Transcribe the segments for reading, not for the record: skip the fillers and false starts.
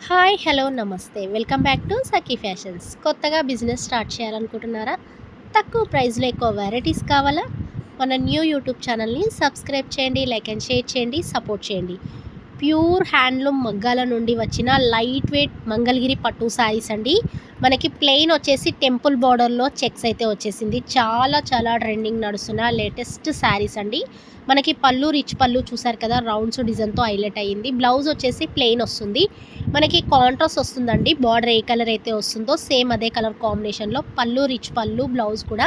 Hi hello నమస్తే welcome back to Sakhi fashions. కొత్తగా business start చేయాలనుకుంటున్నారా? తక్కువ ప్రైస్లో ఎక్కువ వెరైటీస్ కావాలా? మన న్యూ యూట్యూబ్ ఛానల్ని సబ్స్క్రైబ్ చేయండి, లైక్ అండ్ షేర్ చేయండి, సపోర్ట్ చేయండి. ప్యూర్ హ్యాండ్లూమ్ మగ్గాల నుండి వచ్చిన లైట్ వెయిట్ మంగళగిరి పట్టు శారీస్ అండి. మనకి ప్లెయిన్ వచ్చేసి టెంపుల్ బార్డర్లో చెక్స్ అయితే వచ్చేసింది. చాలా చాలా ట్రెండింగ్ నడుస్తున్న లేటెస్ట్ శారీస్ అండి. మనకి పళ్ళు రిచ్ పళ్ళు చూసారు కదా, రౌండ్స్ డిజైన్తో హైలైట్ అయ్యింది. బ్లౌజ్ వచ్చేసి ప్లెయిన్ వస్తుంది. మనకి కాంట్రాస్ట్ వస్తుందండి. బార్డర్ ఏ కలర్ అయితే వస్తుందో సేమ్ అదే కలర్ కాంబినేషన్లో పళ్ళు రిచ్ పళ్ళు, బ్లౌజ్ కూడా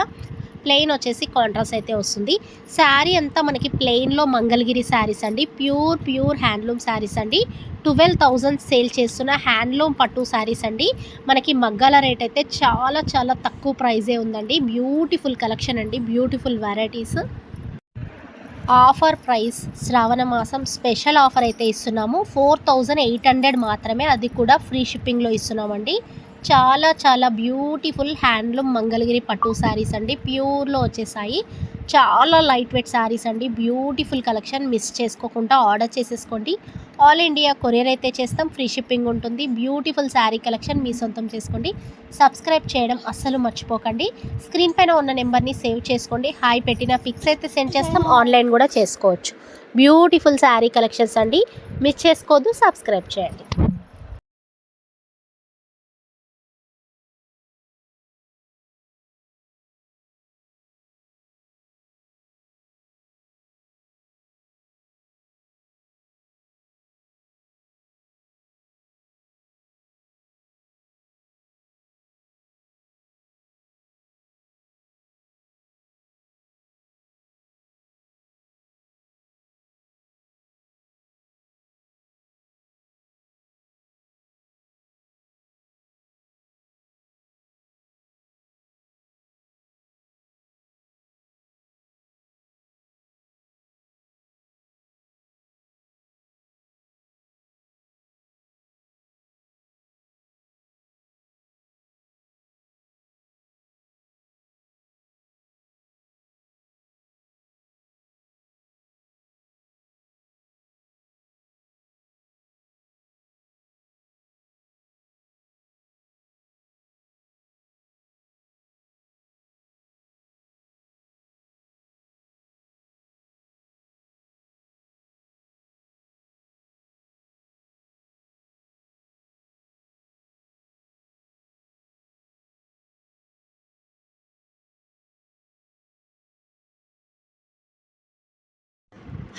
ప్లెయిన్ వచ్చేసి కాంట్రాస్ట్ అయితే వస్తుంది. శారీ అంతా మనకి ప్లెయిన్లో మంగళగిరి శారీస్ అండి. ప్యూర్ హ్యాండ్లూమ్ శారీస్ అండి. 12,000 సేల్ చేస్తున్న హ్యాండ్లూమ్ పట్టు శారీస్ అండి. మనకి మగ్గాల రేట్ అయితే చాలా చాలా తక్కువ ప్రైజే ఉందండి. బ్యూటిఫుల్ కలెక్షన్ అండి, బ్యూటిఫుల్ వెరైటీస్. ఆఫర్ ప్రైస్ శ్రావణ మాసం స్పెషల్ ఆఫర్ అయితే ఇస్తున్నాము. 4,800 మాత్రమే, అది కూడా ఫ్రీ షిప్పింగ్లో ఇస్తున్నామండి. చాలా చాలా బ్యూటిఫుల్ హ్యాండ్లూమ్ మంగళగిరి పట్టు శారీస్ అండి. ప్యూర్లో వచ్చేసాయి. చాలా లైట్ వెయిట్ శారీస్ అండి. బ్యూటిఫుల్ కలెక్షన్, మిస్ చేసుకోకుండా ఆర్డర్ చేసేసుకోండి. ఆల్ ఇండియా కొరియర్ అయితే చేస్తాం, ఫ్రీ షిప్పింగ్ ఉంటుంది. బ్యూటిఫుల్ శారీ కలెక్షన్ మీ సొంతం చేసుకోండి. సబ్స్క్రైబ్ చేయడం అస్సలు మర్చిపోకండి. స్క్రీన్ పైన ఉన్న నెంబర్ని సేవ్ చేసుకోండి. హాయ్ పెట్టిన పిక్స్ అయితే సెండ్ చేస్తాం, ఆన్లైన్ కూడా చేసుకోవచ్చు. బ్యూటిఫుల్ శారీ కలెక్షన్స్ అండి, మిస్ చేసుకోవద్దు, సబ్స్క్రైబ్ చేయండి.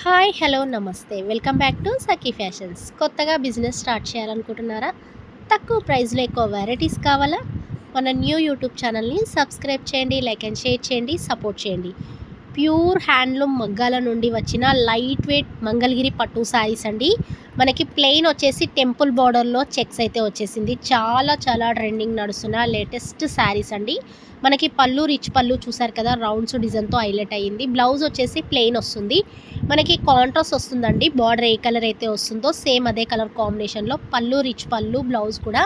హాయ్ హలో నమస్తే welcome back to Sakhi fashions. కొత్తగా బిజినెస్ స్టార్ట్ చేయాలనుకుంటున్నారా? తక్కువ ప్రైస్లో ఎక్కువ వెరైటీస్ కావాలా? మన న్యూ యూట్యూబ్ ఛానల్ని సబ్స్క్రైబ్ చేయండి, లైక్ అండ్ షేర్ చేయండి, సపోర్ట్ చేయండి. ప్యూర్ హ్యాండ్లూమ్ మగ్గాల నుండి వచ్చిన లైట్ వెయిట్ మంగళగిరి పట్టు శారీస్ అండి. మనకి ప్లెయిన్ వచ్చేసి టెంపుల్ బార్డర్లో చెక్స్ అయితే వచ్చేసింది. చాలా చాలా ట్రెండింగ్ నడుస్తున్న లేటెస్ట్ శారీస్ అండి. మనకి పళ్ళు రిచ్ పళ్ళు చూసారు కదా, రౌండ్స్ డిజైన్తో హైలైట్ అయ్యింది. బ్లౌజ్ వచ్చేసి ప్లెయిన్ వస్తుంది. మనకి కాంట్రాస్ట్ వస్తుందండి. బార్డర్ ఏ కలర్ అయితే వస్తుందో సేమ్ అదే కలర్ కాంబినేషన్లో పళ్ళు రిచ్ పళ్ళు, బ్లౌజ్ కూడా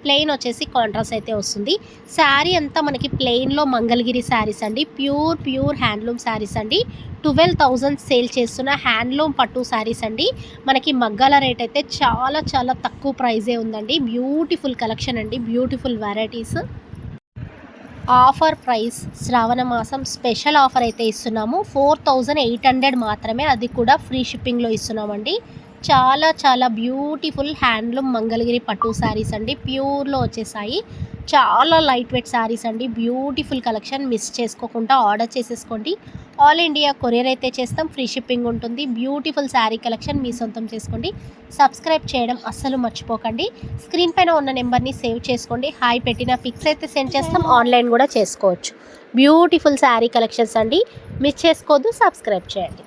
ప్లెయిన్ వచ్చేసి కాంట్రాస్ట్ అయితే వస్తుంది. శారీ అంతా మనకి ప్లెయిన్లో మంగళగిరి శారీస్ అండి. ప్యూర్ హ్యాండ్లూమ్ శారీస్ అండి. 12,000 సేల్ చేస్తున్న హ్యాండ్లూమ్ పట్టు శారీస్ అండి. మనకి మగ్గాల రేట్ అయితే చాలా చాలా తక్కువ ప్రైజే ఉందండి. బ్యూటిఫుల్ కలెక్షన్ అండి, బ్యూటిఫుల్ వెరైటీస్. ఆఫర్ ప్రైస్ శ్రావణ మాసం స్పెషల్ ఆఫర్ అయితే ఇస్తున్నాము. 4,800 మాత్రమే, అది కూడా ఫ్రీ షిప్పింగ్లో ఇస్తున్నామండి. చాలా చాలా బ్యూటిఫుల్ హ్యాండ్లూమ్ మంగళగిరి పట్టు శారీస్ అండి. ప్యూర్లో వచ్చేసాయి. చాలా లైట్ వెయిట్ శారీస్ అండి. బ్యూటిఫుల్ కలెక్షన్, మిస్ చేసుకోకుండా ఆర్డర్ చేసేసుకోండి. ఆల్ ఇండియా కొరియర్ అయితే చేస్తాం, ఫ్రీ షిప్పింగ్ ఉంటుంది. బ్యూటిఫుల్ శారీ కలెక్షన్ మీ సొంతం చేసుకోండి. సబ్స్క్రైబ్ చేయడం అస్సలు మర్చిపోకండి. స్క్రీన్ పైన ఉన్న నెంబర్ని సేవ్ చేసుకోండి. హాయ్ పెట్టిన పిక్స్ అయితే సెండ్ చేస్తాం, ఆన్లైన్ కూడా చేసుకోవచ్చు. బ్యూటిఫుల్ శారీ కలెక్షన్స్ అండి, మిస్ చేసుకోవద్దు, సబ్స్క్రైబ్ చేయండి.